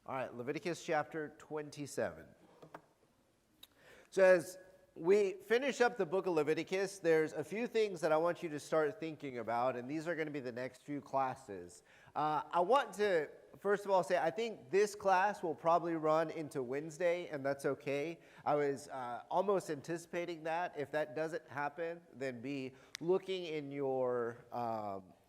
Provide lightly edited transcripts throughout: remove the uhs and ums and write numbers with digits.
All right, Leviticus chapter 27. So as we finish up the book of Leviticus, there's a few things that I want you to start thinking about, and these are going to be the next few classes. I want to, first of all, say I think this class will probably run into Wednesday, and that's okay. I was almost anticipating that. If that doesn't happen, then be looking in your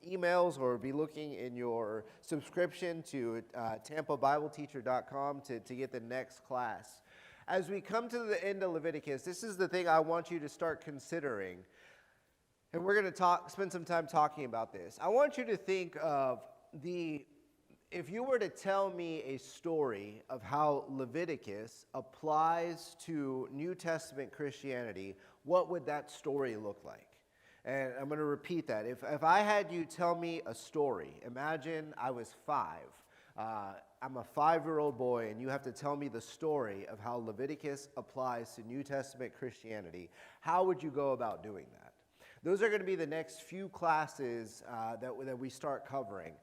emails or be looking in your subscription to tampabibleteacher.com to get the next class. As we come to the end of Leviticus, this is the thing I want you to start considering. And we're going to spend some time talking about this. I want you to think of if you were to tell me a story of how Leviticus applies to New Testament Christianity, what would that story look like? And I'm going to repeat that. If I had you tell me a story, imagine I was 5. I'm a 5-year-old boy, and you have to tell me the story of how Leviticus applies to New Testament Christianity. How would you go about doing that? Those are going to be the next few classes that we start covering.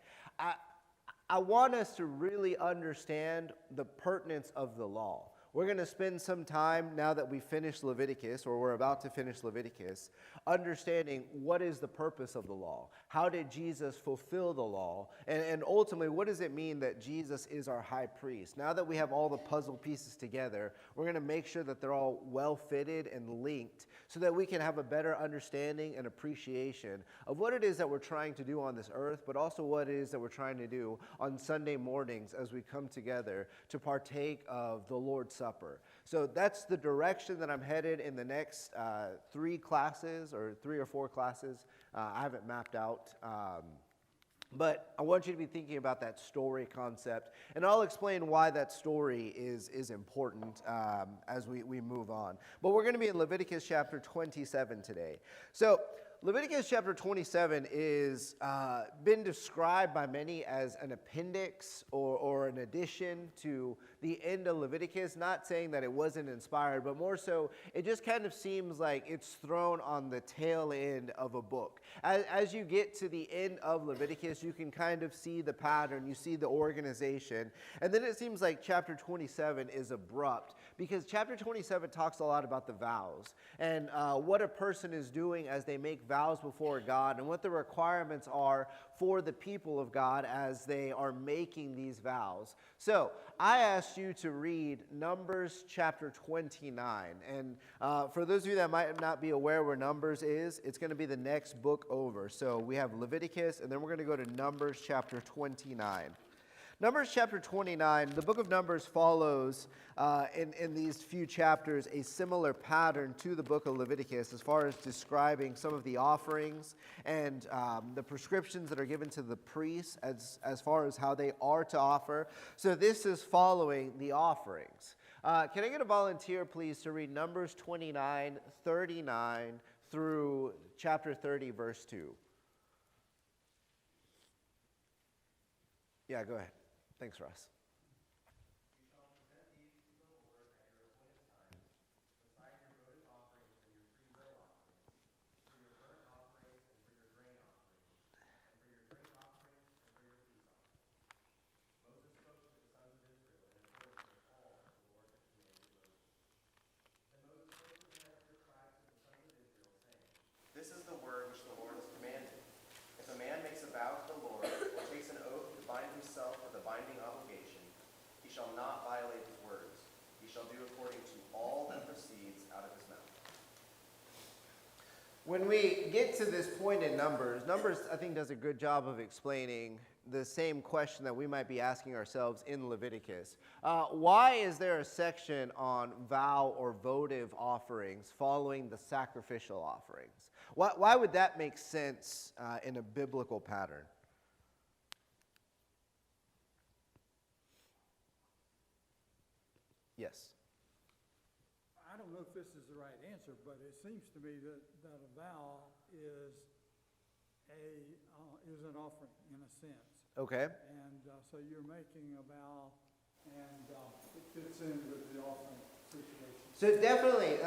I want us to really understand the pertinence of the law. We're going to spend some time, now that we finish Leviticus, or we're about to finish Leviticus, understanding what is the purpose of the law. How did Jesus fulfill the law? And ultimately, what does it mean that Jesus is our high priest? Now that we have all the puzzle pieces together, we're going to make sure that they're all well fitted and linked so that we can have a better understanding and appreciation of what it is that we're trying to do on this earth, but also what it is that we're trying to do on Sunday mornings as we come together to partake of the Lord's Supper. So that's the direction that I'm headed in the next 3 classes, or 3 or 4 classes. I haven't mapped out. But I want you to be thinking about that story concept, and I'll explain why that story is important as we move on. But we're going to be in Leviticus chapter 27 today. So Leviticus chapter 27 is been described by many as an appendix or an addition to the end of Leviticus, not saying that it wasn't inspired, but more so it just kind of seems like it's thrown on the tail end of a book. As you get to the end of Leviticus, you can kind of see the pattern, you see the organization, and then it seems like chapter 27 is abrupt because chapter 27 talks a lot about the vows and what a person is doing as they make vows before God and what the requirements are for the people of God as they are making these vows. So I asked you to read Numbers chapter 29. And for those of you that might not be aware where Numbers is, it's going to be the next book over. So we have Leviticus, and then we're going to go to Numbers chapter 29. Numbers chapter 29, the book of Numbers follows in these few chapters a similar pattern to the book of Leviticus as far as describing some of the offerings and the prescriptions that are given to the priests as far as how they are to offer. So this is following the offerings. Can I get a volunteer, please, to read Numbers 29, 39 through chapter 30, verse 2? Yeah, go ahead. Thanks, Russ. You shall present these to the Lord at your appointed times, beside your votive offerings and your free will offerings, for your burnt offerings and for your grain offerings, and for your drink offerings and for your peace offerings. Moses spoke to the sons of Israel in accordance with all that the Lord had commanded Moses. Then Moses spoke to the heads of the tribes of the sons of Israel, saying, This is the word which the Lord has commanded. If a man makes a vow to the Lord, or takes an oath to bind himself with a binding obligation, he shall not violate his words. He shall do according to all that proceeds out of his mouth. When we get to this point in Numbers, I think does a good job of explaining the same question that we might be asking ourselves in Leviticus. Why is there a section on vow or votive offerings following the sacrificial offerings? Why would that make sense in a biblical pattern? Yes. I don't know if this is the right answer, but it seems to me that a vow is an offering in a sense. Okay. And so you're making a vow, and it fits in with the offering situation. So definitely,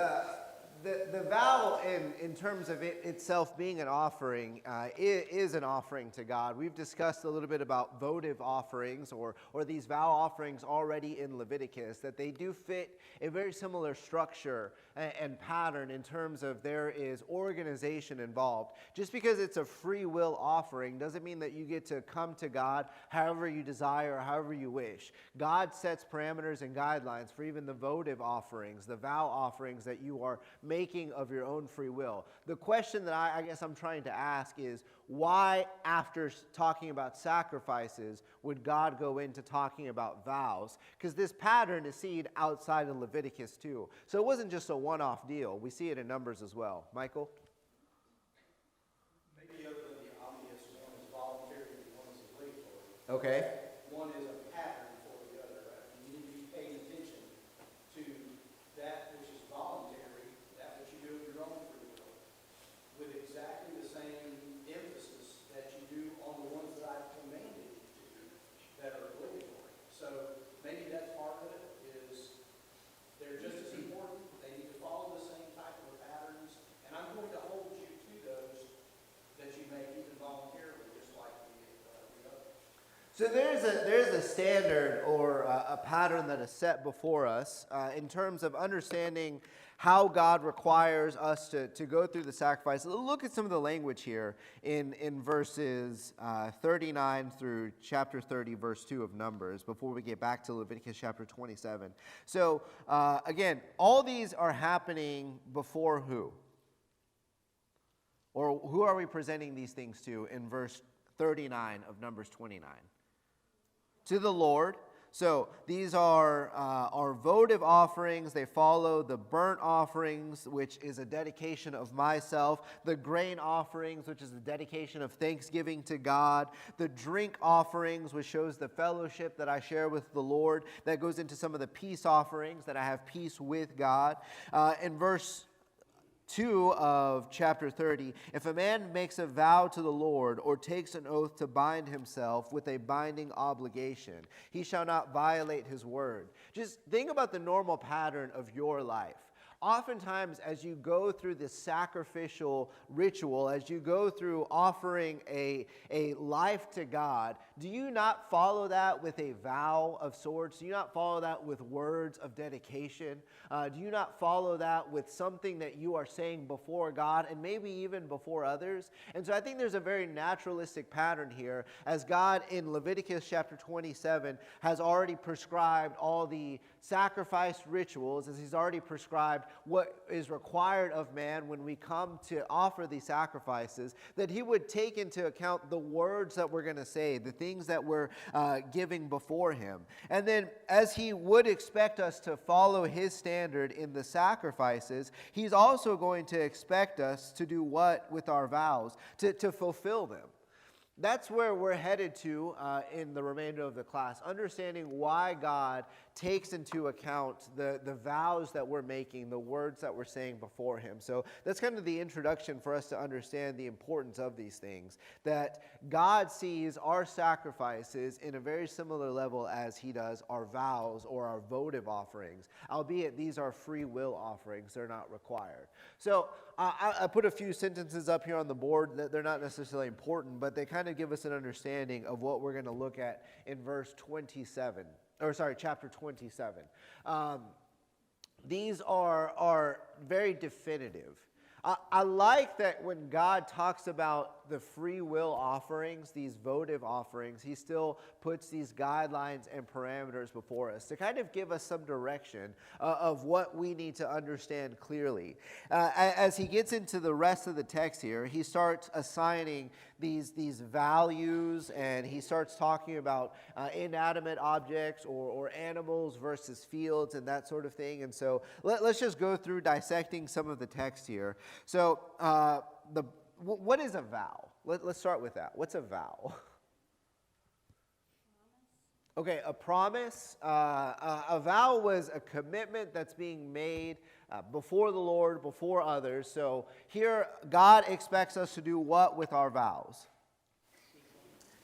The vow, in terms of it itself being an offering, is an offering to God. We've discussed a little bit about votive offerings or these vow offerings already in Leviticus, that they do fit a very similar structure and pattern in terms of there is organization involved. Just because it's a free will offering doesn't mean that you get to come to God however you desire or however you wish. God sets parameters and guidelines for even the votive offerings, the vow offerings that you are making of your own free will. The question that I guess I'm trying to ask is, why, after talking about sacrifices, would God go into talking about vows? Because this pattern is seen outside of Leviticus too. So it wasn't just a one-off deal. We see it in Numbers as well. Michael? Maybe other than the obvious, one is voluntary and one is obligatory. Okay. One is a pattern for the other. Right? You need to be paying attention to that which is voluntary, that which you do of your own free will, with exactly the same emphasis that you do on the ones that I've commanded you to do that are obligatory. So maybe that's part of it, is they're just as important. They need to follow the same type of patterns, and I'm going to hold you to those that you make even voluntarily, just like the other. So there's a standard or a pattern that is set before us in terms of understanding how God requires us to go through the sacrifice. Look at some of the language here in verses 39 through chapter 30, verse 2 of Numbers, before we get back to Leviticus chapter 27. So again, all these are happening before who? Or who are we presenting these things to in verse 39 of Numbers 29? To the Lord. So these are votive offerings. They follow the burnt offerings, which is a dedication of myself. The grain offerings, which is a dedication of thanksgiving to God. The drink offerings, which shows the fellowship that I share with the Lord. That goes into some of the peace offerings, that I have peace with God. In verse 2 of chapter 30, if a man makes a vow to the Lord or takes an oath to bind himself with a binding obligation, he shall not violate his word. Just think about the normal pattern of your life. Oftentimes, as you go through this sacrificial ritual, as you go through offering a life to God, do you not follow that with a vow of sorts? Do you not follow that with words of dedication? Do you not follow that with something that you are saying before God and maybe even before others? And so I think there's a very naturalistic pattern here, as God in Leviticus chapter 27 has already prescribed all the sacrifice rituals, as he's already prescribed what is required of man when we come to offer these sacrifices, that he would take into account the words that we're going to say, the things that we're giving before him. And then as he would expect us to follow his standard in the sacrifices, he's also going to expect us to do what with our vows? To fulfill them. That's where we're headed to in the remainder of the class, understanding why God takes into account the vows that we're making, the words that we're saying before him. So that's kind of the introduction for us to understand the importance of these things, that God sees our sacrifices in a very similar level as he does our vows or our votive offerings, albeit these are free will offerings, they're not required. So I put a few sentences up here on the board that they're not necessarily important, but they kind of give us an understanding of what we're going to look at in chapter 27. These are very definitive. I like that when God talks about the free will offerings, these votive offerings, he still puts these guidelines and parameters before us to kind of give us some direction of what we need to understand clearly. As he gets into the rest of the text here, he starts assigning these values, and he starts talking about inanimate objects or animals versus fields and that sort of thing. And so let's just go through dissecting some of the text here. So what is a vow? Let's start with that. What's a vow? Okay, a promise. A vow was a commitment that's being made before the Lord, before others. So here, God expects us to do what with our vows?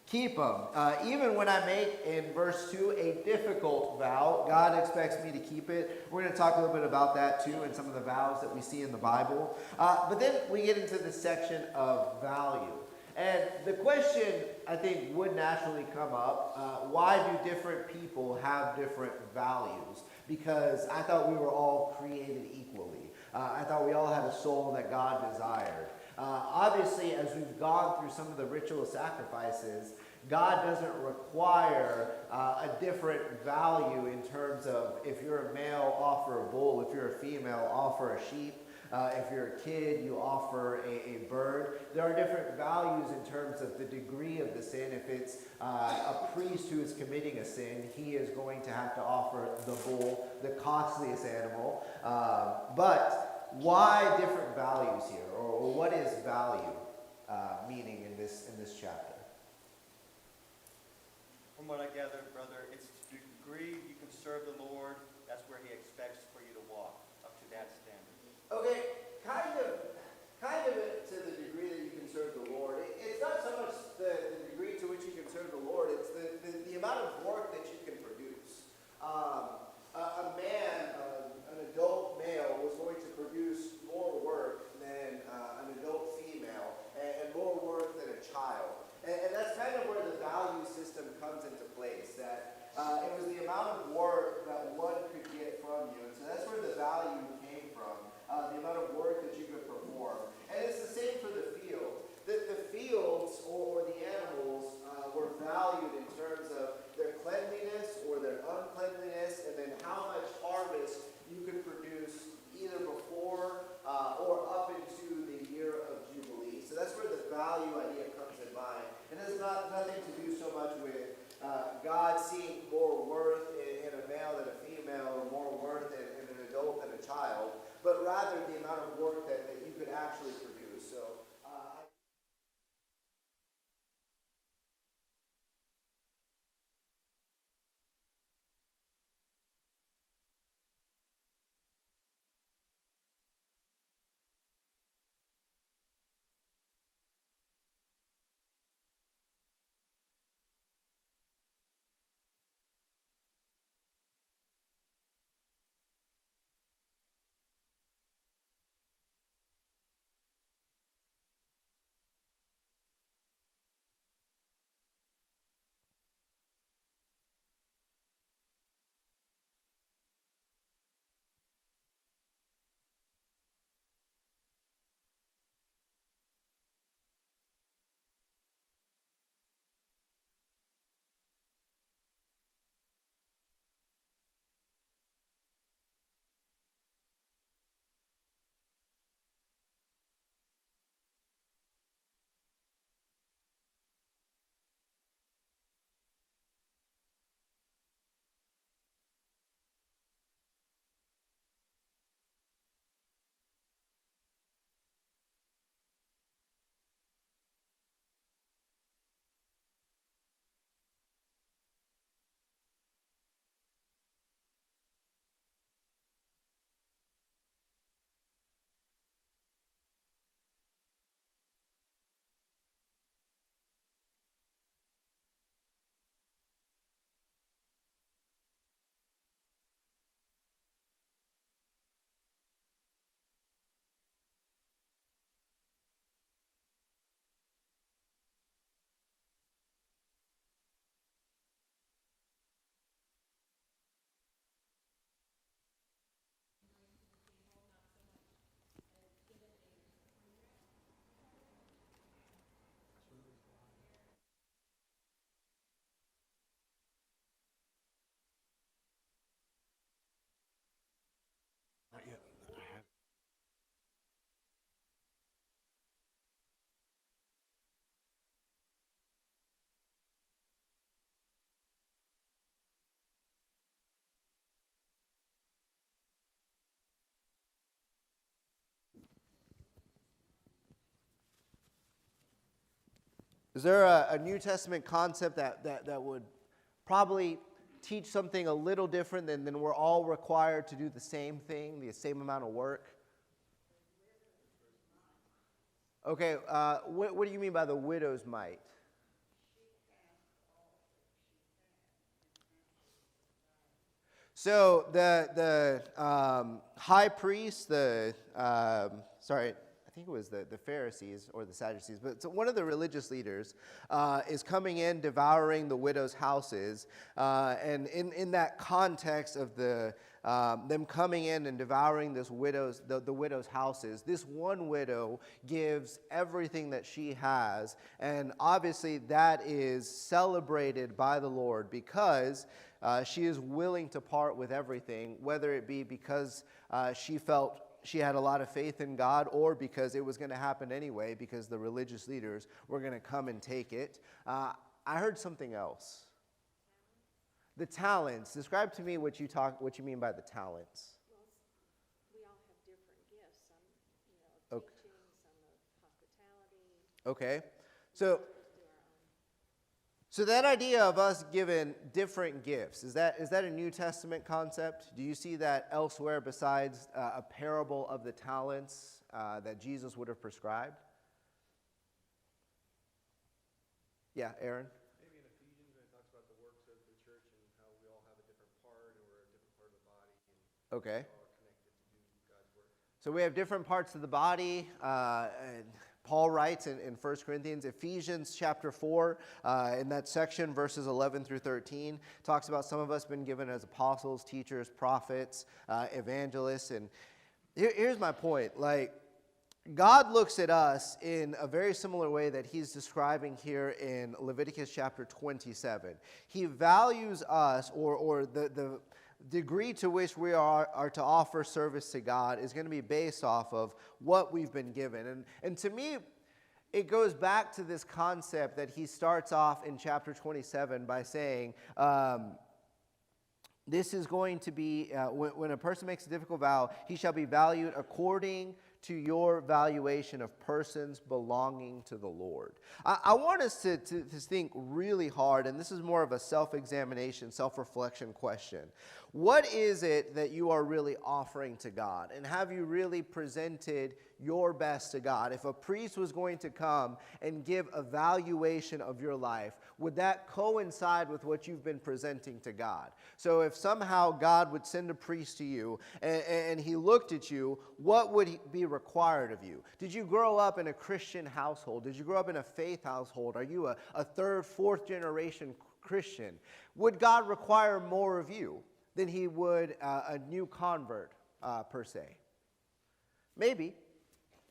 Keep them. Even when I make, in verse 2, a difficult vow, vow. God expects me to keep it. We're going to talk a little bit about that too and some of the vows that we see in the Bible. But then we get into the section of value. And the question, I think, would naturally come up, why do different people have different values? Because I thought we were all created equally. I thought we all had a soul that God desired. Obviously, as we've gone through some of the ritual sacrifices, God doesn't require a different value in terms of if you're a male, offer a bull. If you're a female, offer a sheep. If you're a kid, you offer a bird. There are different values in terms of the degree of the sin. If it's a priest who is committing a sin, he is going to have to offer the bull, the costliest animal. But why different values here? Or what is value meaning in this chapter? From what I gathered, brother, it's to the degree you can serve the Lord, that's where he expects for you to walk, up to that standard. Okay, kind of to the degree that you can serve the Lord. It's not so much the degree to which you can serve the Lord, it's the amount of work that you can produce. A man, an adult male, was going to produce more work than an adult female, and more work than a child. And that's kind of where the value system comes into place, that it was the amount of work that one could get from you. And so that's where the value came from, the amount of work that you could perform. And it's the same for the field. The fields or the animals were valued in terms of their cleanliness or their uncleanliness, and then how much harvest you could produce either before or up into the year of Jubilee. So that's where the value idea comes in mind. It has nothing to do so much with God seeing more worth in a male than a female, or more worth in an adult than a child, but rather the amount of work that you could actually produce. So. Is there a New Testament concept that would probably teach something a little different than we're all required to do the same thing, the same amount of work? Okay, what do you mean by the widow's mite? So the high priest, I think it was the Pharisees or the Sadducees, but so one of the religious leaders is coming in, devouring the widows' houses. And in that context of them coming in and devouring the widows' houses, this one widow gives everything that she has. And obviously that is celebrated by the Lord because she is willing to part with everything, whether it be because she felt she had a lot of faith in God, or because it was going to happen anyway, because the religious leaders were going to come and take it. I heard something else. The talents. Describe to me what you mean by the talents. Well, we all have different gifts. Some, Okay. teaching, some of hospitality. Okay. So Others do our own. So that idea of us given different gifts, is that a New Testament concept? Do you see that elsewhere besides a parable of the talents that Jesus would have prescribed? Yeah, Aaron? Maybe in Ephesians when it talks about the works of the church and how we all have a different part or a different part of the body. And Okay. we're all connected to do God's work. So we have different parts of the body. And Paul writes in 1 Corinthians, Ephesians chapter 4, in that section, verses 11 through 13, talks about some of us been given as apostles, teachers, prophets, evangelists. And here's my point. Like, God looks at us in a very similar way that he's describing here in Leviticus chapter 27. He values us, or the degree to which we are to offer service to God is going to be based off of what we've been given. And to me, it goes back to this concept that he starts off in chapter 27 by saying, this is going to be, when a person makes a difficult vow, he shall be valued according to your valuation of persons belonging to the Lord. I want us to think really hard, and this is more of a self-examination, self-reflection question. What is it that you are really offering to God? And have you really presented your best to God? If a priest was going to come and give a valuation of your life, would that coincide with what you've been presenting to God? So if somehow God would send a priest to you and he looked at you, what would be required of you? Did you grow up in a Christian household? Did you grow up in a faith household? Are you a third, fourth generation Christian? Would God require more of you than he would a new convert per se? Maybe.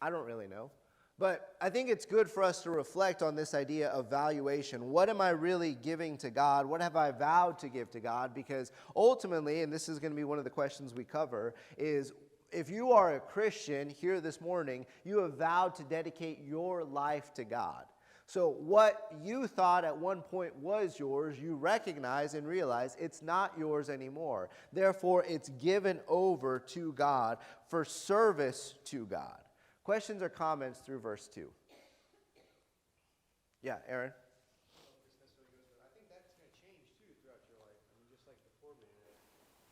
I don't really know. But I think it's good for us to reflect on this idea of valuation. What am I really giving to God? What have I vowed to give to God? Because ultimately, and this is going to be one of the questions we cover, is if you are a Christian here this morning, you have vowed to dedicate your life to God. So what you thought at one point was yours, you recognize and realize it's not yours anymore. Therefore, it's given over to God for service to God. Questions or comments through verse 2? Yeah, Aaron? This necessarily goes, but I think that's going to change too throughout your life. I mean, just like the poor man.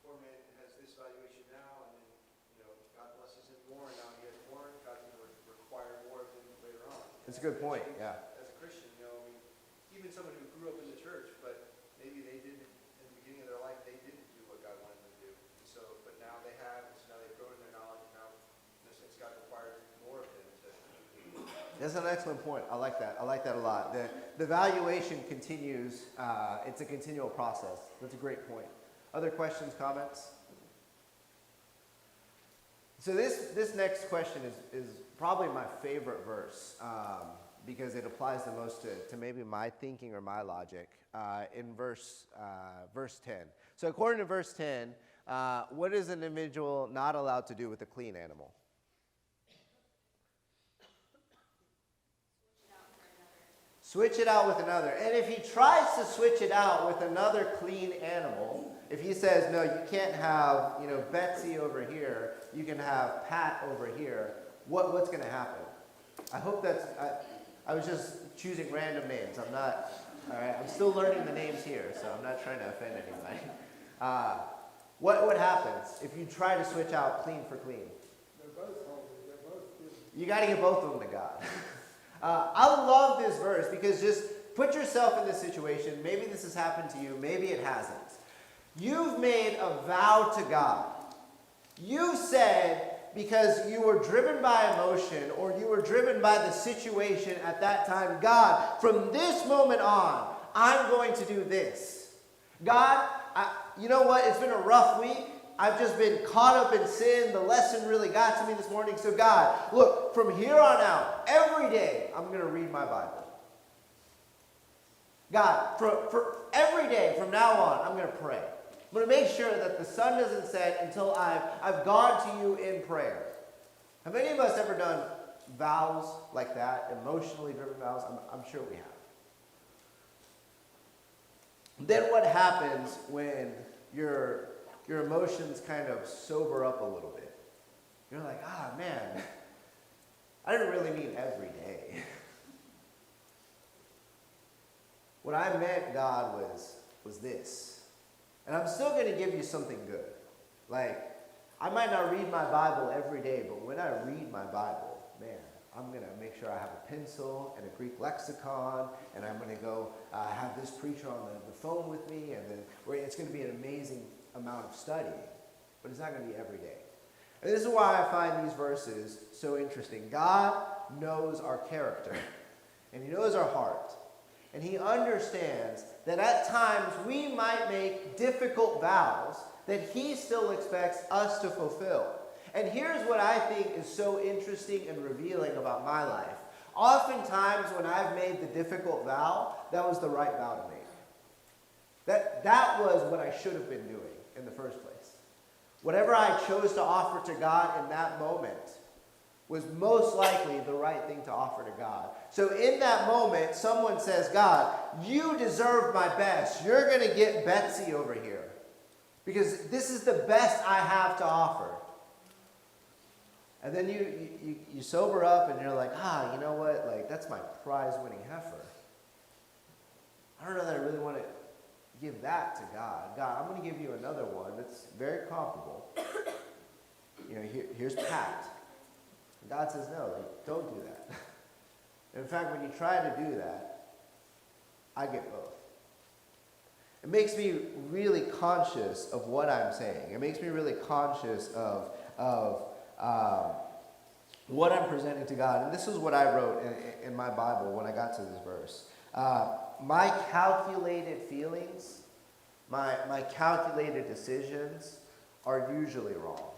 Poor man has this valuation now, and then God blesses him more, and now he has more. God's going to require more of him later on. That's a good point. Yeah. As a Christian, I mean, even someone who grew up in the church, but maybe they didn't in the beginning of their life, they didn't do what God wanted them to do. So, but now they have, and so now they've grown in their knowledge, and now in a sense God requires more of them to do. That's an excellent point. I like that. I like that a lot. The valuation continues. It's a continual process. That's a great point. Other questions, comments? So this next question is probably my favorite verse because it applies the most to maybe my thinking or my logic in verse 10. So according to verse 10, what is an individual not allowed to do with a clean animal? Switch it out with another. And if he tries to switch it out with another clean animal, if he says, no, you can't have, Betsy over here, you can have Pat over here, what's going to happen? I hope that's, I was just choosing random names. I'm not, all right, I'm still learning the names here, so I'm not trying to offend anybody. What happens if you try to switch out clean for clean? They're both holy, they're both good. You got to give both of them to God. I love this verse because just put yourself in this situation. Maybe this has happened to you. Maybe it hasn't. You've made a vow to God. You said, because you were driven by emotion or you were driven by the situation at that time, God, from this moment on, I'm going to do this. God, you know what? It's been a rough week. I've just been caught up in sin. The lesson really got to me this morning. So God, look, from here on out, every day, I'm going to read my Bible. God, for every day from now on, I'm going to pray. I'm going to make sure that the sun doesn't set until I've gone to you in prayer. Have any of us ever done vows like that, emotionally driven vows? I'm sure we have. Then what happens when your emotions kind of sober up a little bit? You're like, man, I didn't really mean every day. What I meant, God, was this. And I'm still going to give you something good. Like, I might not read my Bible every day, but when I read my Bible, man, I'm going to make sure I have a pencil and a Greek lexicon, and I'm going to go have this preacher on the phone with me, and then it's going to be an amazing amount of studying. But it's not going to be every day. And this is why I find these verses so interesting. God knows our character, and He knows our heart. And He understands that at times we might make difficult vows that He still expects us to fulfill. And here's what I think is so interesting and revealing about my life. Oftentimes when I've made the difficult vow, that was the right vow to make. That was what I should have been doing in the first place. Whatever I chose to offer to God in that moment was most likely the right thing to offer to God. So in that moment, someone says, God, you deserve my best. You're going to get Betsy over here because this is the best I have to offer. And then you sober up and you're like, you know what? Like, that's my prize-winning heifer. I don't know that I really want to give that to God. God, I'm going to give you another one that's very comparable. Here's Pat. God says, no, don't do that. In fact, when you try to do that, I get both. It makes me really conscious of what I'm saying. It makes me really conscious of what I'm presenting to God. And this is what I wrote in my Bible when I got to this verse. My calculated feelings, my calculated decisions are usually wrong.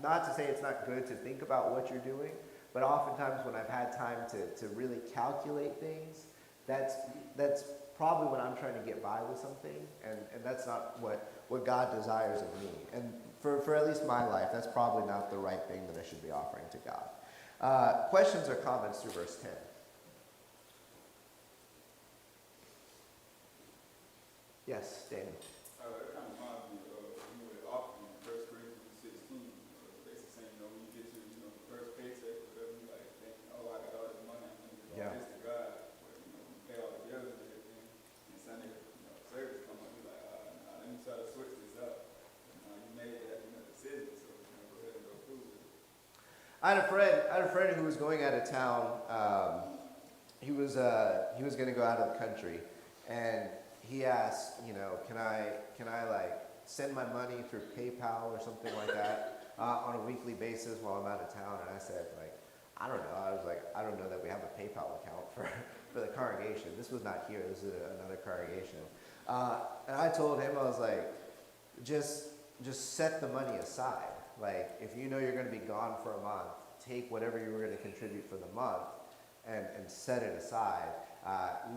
Not to say it's not good to think about what you're doing, but oftentimes when I've had time to really calculate things, that's probably when I'm trying to get by with something, and that's not what God desires of me. And for at least my life, that's probably not the right thing that I should be offering to God. Questions or comments through verse 10? Yes, Daniel. That kind of reminds me of the offering in 1 Corinthians 16. Basically saying, when you get to the first paycheck or whatever, you like think, I got all this money, I'm going to give all this to God. But we pay all the bills and everything. And Sunday, service come up, you're like, let me try to switch this up. You made that decision, so go ahead and go through with it. I had a friend who was going out of town. He was going to go out of the country, and he asked, can I like send my money through PayPal or something like that on a weekly basis while I'm out of town? And I said, I don't know. I was like, I don't know that we have a PayPal account for the congregation. This was not here. This is another congregation. And I told him, I was like, just set the money aside. Like, if you know you're going to be gone for a month, take whatever you were going to contribute for the month and set it aside.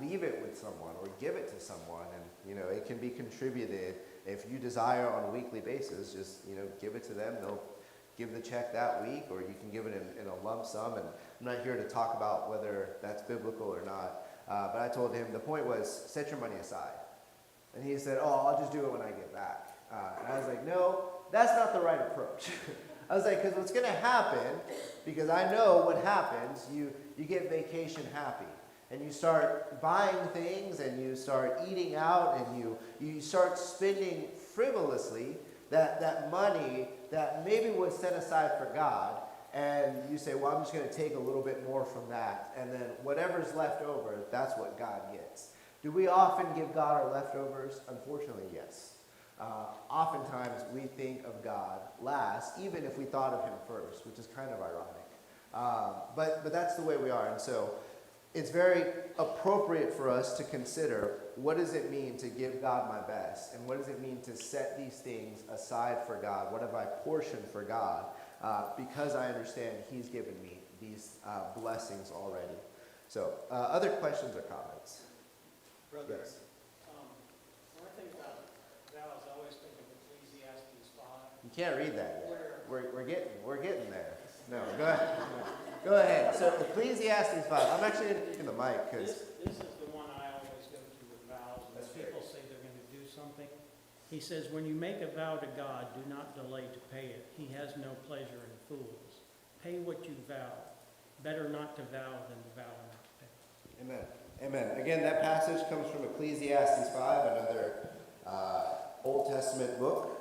Leave it with someone or give it to someone, and it can be contributed if you desire on a weekly basis. Just give it to them. They'll give the check that week, or you can give it in a lump sum. And I'm not here to talk about whether that's biblical or not, but I told him the point was set your money aside. And he said, I'll just do it when I get back. And I was like, no, that's not the right approach. I was like, because what's going to happen, because I know what happens, you get vacation happy. And you start buying things, and you start eating out, and you start spending frivolously that money that maybe was set aside for God, and you say, well, I'm just going to take a little bit more from that, and then whatever's left over, that's what God gets. Do we often give God our leftovers? Unfortunately, yes. Oftentimes we think of God last, even if we thought of him first, which is kind of ironic. But that's the way we are. And so it's very appropriate for us to consider, what does it mean to give God my best? And what does it mean to set these things aside for God? What have I portioned for God? Because I understand he's given me these blessings already. So other questions or comments? Brother, Yes. when I think about vows, I always think of Ecclesiastes 5. You can't read that yet. Where- We're getting there. No, go ahead. Go ahead. So Ecclesiastes 5. I'm actually in the mic because This is the one I always go to with vows, when That's people say they're going to do something. He says, when you make a vow to God, do not delay to pay it. He has no pleasure in fools. Pay what you vow. Better not to vow than to vow not to pay. Amen. Amen. Again, that passage comes from Ecclesiastes 5, another Old Testament book,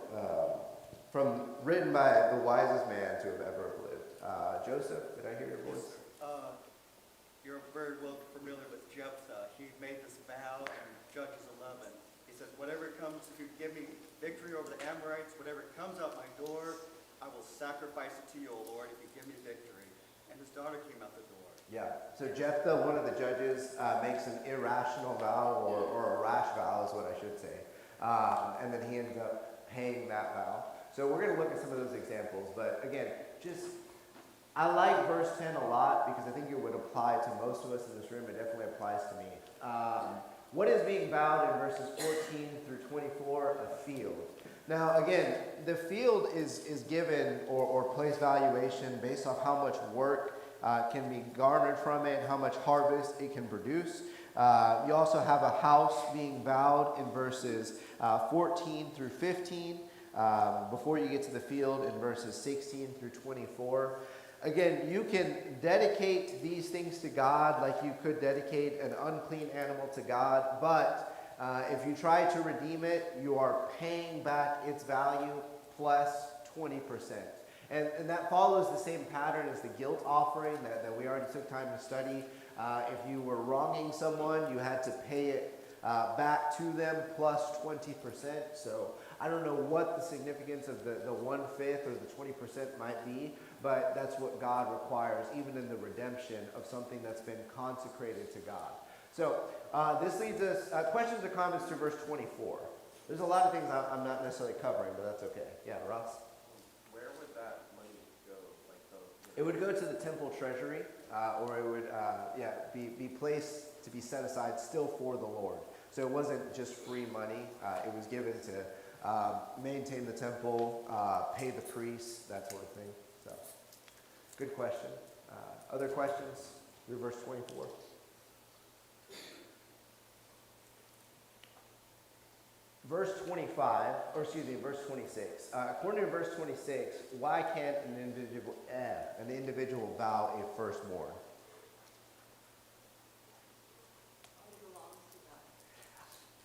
written by the wisest man to have ever lived. Joseph, did I hear your voice? You're very well familiar with Jephthah. He made this vow in Judges 11. He says, whatever comes, if you give me victory over the Amorites, whatever comes out my door, I will sacrifice it to you, O Lord, if you give me victory. And his daughter came out the door. Yeah. So Jephthah, one of the judges, makes an irrational vow, or a rash vow is what I should say. And then he ends up paying that vow. So we're going to look at some of those examples. But again, I like verse 10 a lot because I think it would apply to most of us in this room. It definitely applies to me. What is being vowed in verses 14 through 24? A field. Now, again, the field is given or place valuation based off how much work can be garnered from it, how much harvest it can produce. You also have a house being vowed in verses 14 through 15. Before you get to the field in verses 16 through 24. Again, you can dedicate these things to God like you could dedicate an unclean animal to God, but if you try to redeem it, you are paying back its value plus 20%. And that follows the same pattern as the guilt offering that we already took time to study. If you were wronging someone, you had to pay it back to them plus 20%. So I don't know what the significance of the 1/5 or the 20% might be, but that's what God requires, even in the redemption of something that's been consecrated to God. So this leads us, questions or comments to verse 24. There's a lot of things I'm not necessarily covering, but that's okay. Yeah, Ross? Where would that money go? It would go to the temple treasury, or it would be placed to be set aside still for the Lord. So it wasn't just free money. It was given to maintain the temple, pay the priests, that sort of thing. So, good question. Other questions through verse 24? Verse 26. According to verse 26, why can't an individual vow a firstborn?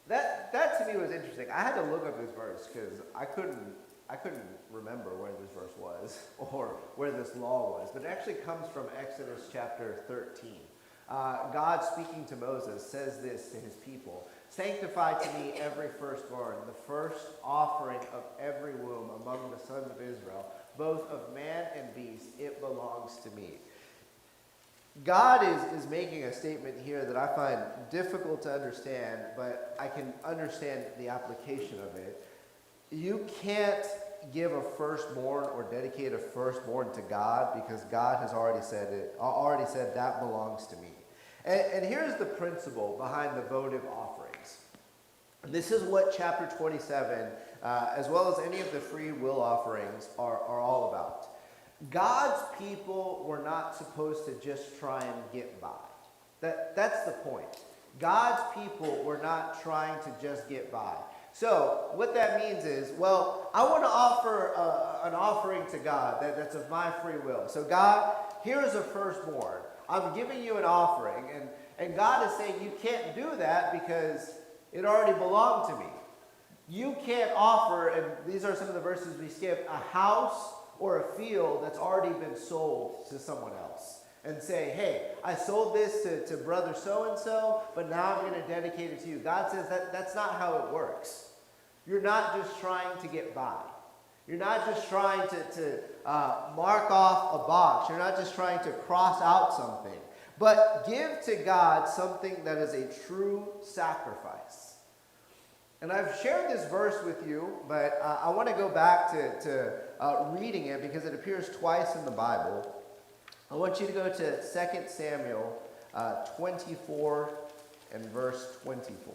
That to me was interesting. I had to look up this verse because I couldn't remember where this verse was or where this law was. But it actually comes from Exodus chapter 13. God speaking to Moses says this to his people: "Sanctify to me every firstborn, the first offering of every womb among the sons of Israel, both of man and beast, it belongs to me." God is making a statement here that I find difficult to understand, but I can understand the application of it. You can't give a firstborn or dedicate a firstborn to God because God has already said that belongs to me. And here's the principle behind the votive offerings. This is what chapter 27, as well as any of the free will offerings, are all about. God's people were not supposed to just try and get by. That's the point. God's people were not trying to just get by. So what that means is, well, I want to offer an offering to God that's of my free will. So God, here's a firstborn. I'm giving you an offering. And God is saying you can't do that because it already belonged to me. You can't offer, and these are some of the verses we skip, a house or a field that's already been sold to someone else and say, hey, I sold this to brother so-and-so, but now I'm going to dedicate it to you. God says that's not how it works. You're not just trying to get by. You're not just trying to mark off a box. You're not just trying to cross out something. But give to God something that is a true sacrifice. And I've shared this verse with you, but I want to go back to reading it because it appears twice in the Bible. I want you to go to 2 Samuel 24 and verse 24.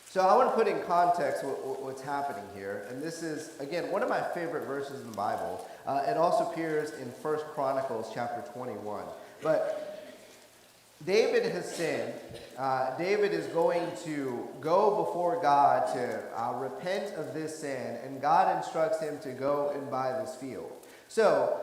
So I want to put in context what's happening here. And this is, again, one of my favorite verses in the Bible. It also appears in 1 Chronicles chapter 21. But David has sinned. David is going to go before God to repent of this sin. And God instructs him to go and buy this field. So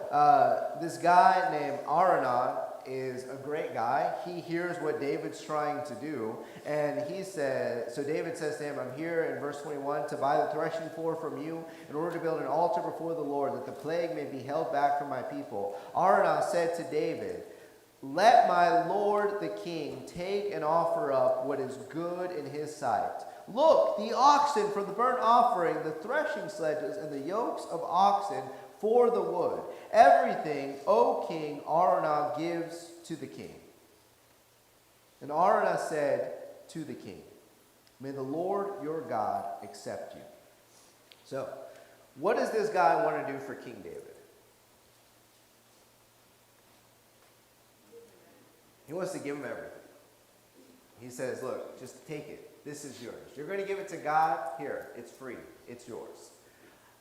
this guy named Araunah is a great guy. He hears what David's trying to do, and he says, so David says to him, I'm here in verse 21 to buy the threshing floor from you in order to build an altar before the Lord, that the plague may be held back from my people. Araunah said to David, let my lord the king take and offer up what is good in his sight. Look, the oxen for the burnt offering, the threshing sledges, and the yokes of oxen for the wood. Everything, O king, Araunah gives to the king. And Araunah said to the king, may the Lord your God accept you. So, what does this guy want to do for King David? He wants to give him everything. He says, look, just take it. This is yours. You're going to give it to God? Here, it's free. It's yours.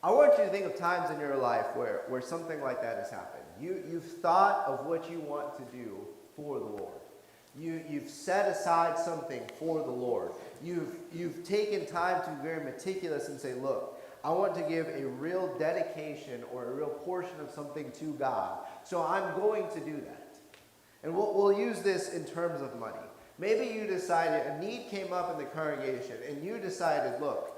I want you to think of times in your life where something like that has happened. You've thought of what you want to do for the Lord. You've set aside something for the Lord. You've taken time to be very meticulous and say, look, I want to give a real dedication or a real portion of something to God. So I'm going to do that. And we'll use this in terms of money. Maybe you decided, a need came up in the congregation, and you decided, look,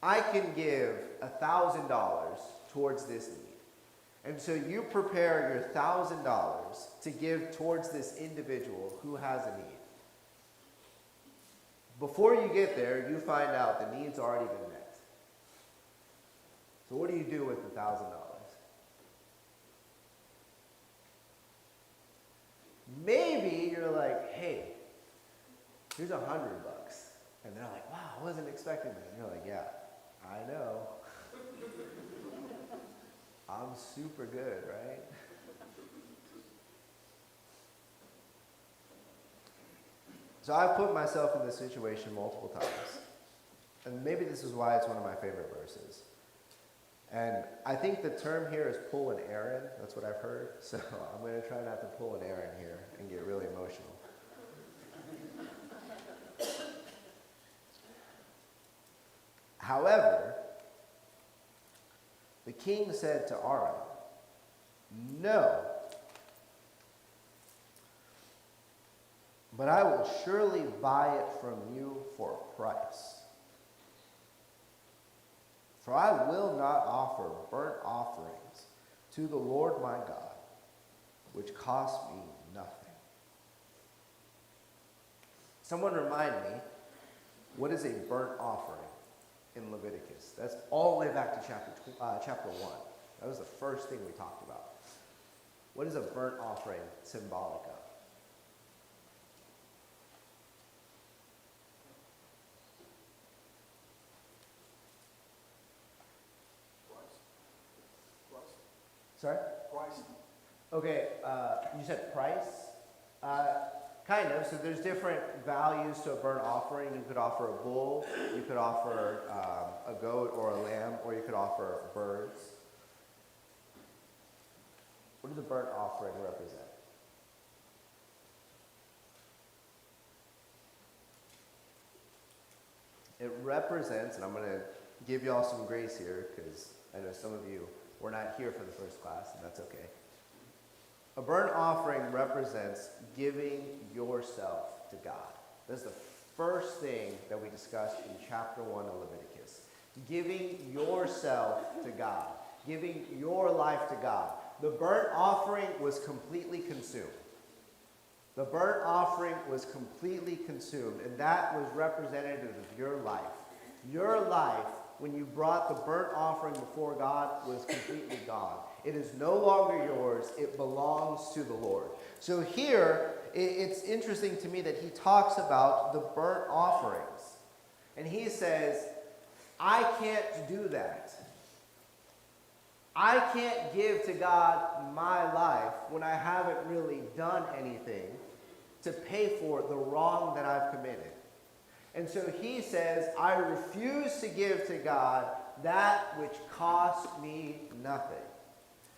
I can give $1,000 towards this need. And so you prepare your $1,000 to give towards this individual who has a need. Before you get there, you find out the need's already been met. So what do you do with the $1,000? Maybe you're like, hey, here's $100. And they're like, wow, I wasn't expecting that. And you're like, yeah, I know. I'm super good, right? So I've put myself in this situation multiple times. And maybe this is why it's one of my favorite verses. And I think the term here is pull an Aaron. That's what I've heard. So I'm going to try not to pull an Aaron here and get really emotional. However, the king said to Araunah, no, but I will surely buy it from you for a price. For I will not offer burnt offerings to the Lord my God, which cost me nothing. Someone remind me, what is a burnt offering in Leviticus? That's all the way back to chapter 1. That was the first thing we talked about. What is a burnt offering symbolic of? Sorry? Price. Okay, you said price? Kind of. So there's different values to a burnt offering. You could offer a bull, you could offer a goat or a lamb, or you could offer birds. What does a burnt offering represent? It represents, and I'm going to give you all some grace here because I know some of you were not here for the first class, and that's okay. A burnt offering represents giving yourself to God. That's the first thing that we discussed in chapter 1 of Leviticus. Giving yourself to God. Giving your life to God. The burnt offering was completely consumed. The burnt offering was completely consumed, and that was representative of your life. Your life, when you brought the burnt offering before God, was completely gone. It is no longer yours. It belongs to the Lord. So here, it's interesting to me that he talks about the burnt offerings. And he says, I can't do that. I can't give to God my life when I haven't really done anything to pay for the wrong that I've committed. And so he says, I refuse to give to God that which costs me nothing.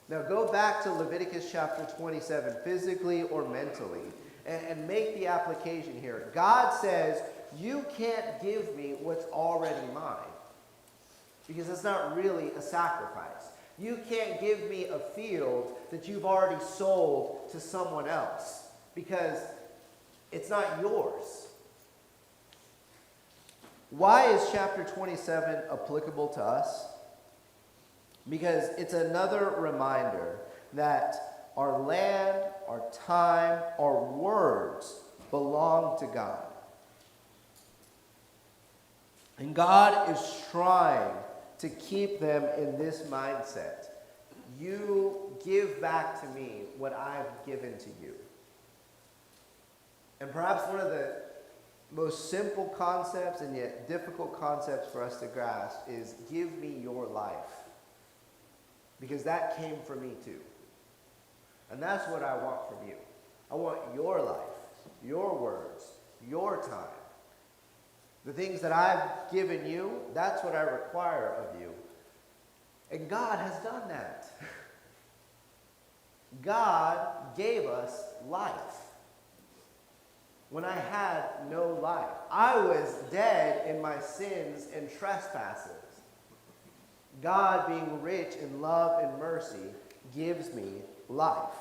Now go back to Leviticus chapter 27, physically or mentally, and make the application here. God says, you can't give me what's already mine, because it's not really a sacrifice. You can't give me a field that you've already sold to someone else, because it's not yours. Why is chapter 27 applicable to us? Because it's another reminder that our land, our time, our words belong to God. And God is trying to keep them in this mindset. You give back to me what I've given to you. And perhaps one of the most simple concepts and yet difficult concepts for us to grasp is give me your life. Because that came from me too. And that's what I want from you. I want your life, your words, your time. The things that I've given you, that's what I require of you. And God has done that. God gave us life when I had no life. I was dead in my sins and trespasses. God, being rich in love and mercy, gives me life.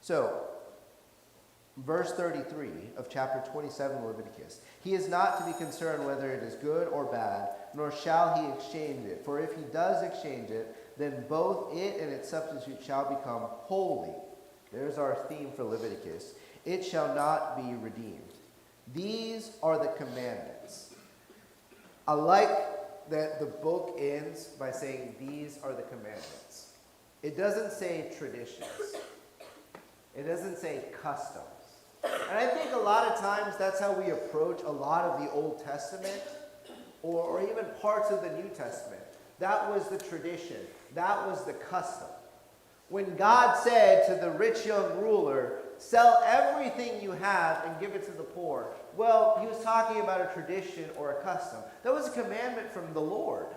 So, verse 33 of chapter 27 of Leviticus. He is not to be concerned whether it is good or bad, nor shall he exchange it. For if he does exchange it, then both it and its substitute shall become holy. There's our theme for Leviticus. It shall not be redeemed. These are the commandments. I like that the book ends by saying these are the commandments. It doesn't say traditions. It doesn't say customs. And I think a lot of times that's how we approach a lot of the Old Testament or even parts of the New Testament. That was the tradition. That was the custom. When God said to the rich young ruler, sell everything you have and give it to the poor, well, he was talking about a tradition or a custom. That was a commandment from the Lord.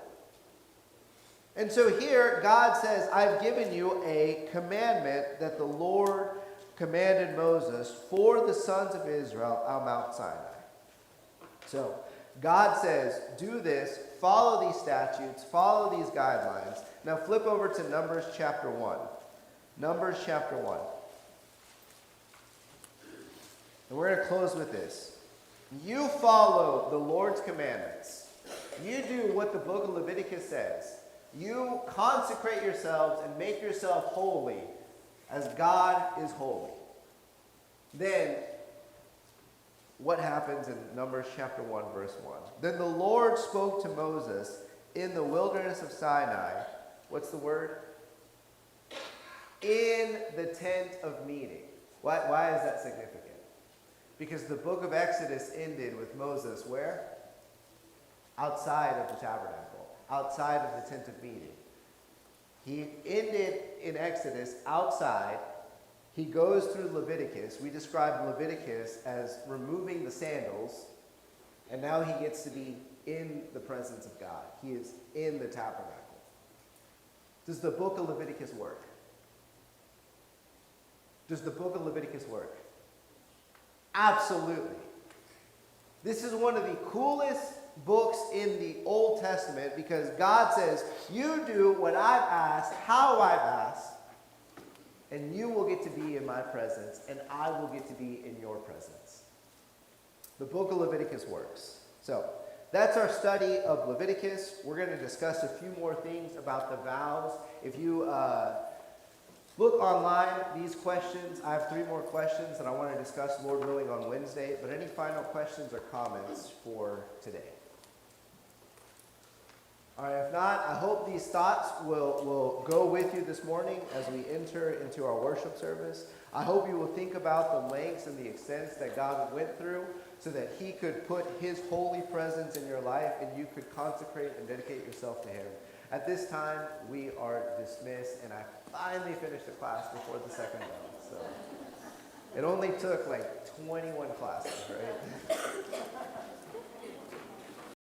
And so here, God says, I've given you a commandment that the Lord commanded Moses for the sons of Israel on Mount Sinai. So, God says, do this, follow these statutes, follow these guidelines. Now flip over to Numbers chapter 1. Numbers chapter 1. And we're going to close with this. You follow the Lord's commandments. You do what the book of Leviticus says. You consecrate yourselves and make yourself holy as God is holy. Then, what happens in Numbers chapter 1, verse 1? Then the Lord spoke to Moses in the wilderness of Sinai. What's the word? In the tent of meeting. Why is that significant? Because the book of Exodus ended with Moses where? Outside of the tabernacle. Outside of the tent of meeting. He ended in Exodus outside. He goes through Leviticus. We describe Leviticus as removing the sandals. And now he gets to be in the presence of God. He is in the tabernacle. Does the book of Leviticus work? Does the book of Leviticus work? Absolutely. This is one of the coolest books in the Old Testament because God says, you do what I've asked, how I've asked, and you will get to be in my presence, and I will get to be in your presence. The book of Leviticus works. So, that's our study of Leviticus. We're going to discuss a few more things about the vows. If you Look online, these questions. I have 3 more questions that I want to discuss, Lord willing, on Wednesday. But any final questions or comments for today? All right, if not, I hope these thoughts will go with you this morning as we enter into our worship service. I hope you will think about the lengths and the extents that God went through so that he could put his holy presence in your life and you could consecrate and dedicate yourself to him. At this time, we are dismissed, and I finally finished the class before the second bell. So it only took like 21 classes, right?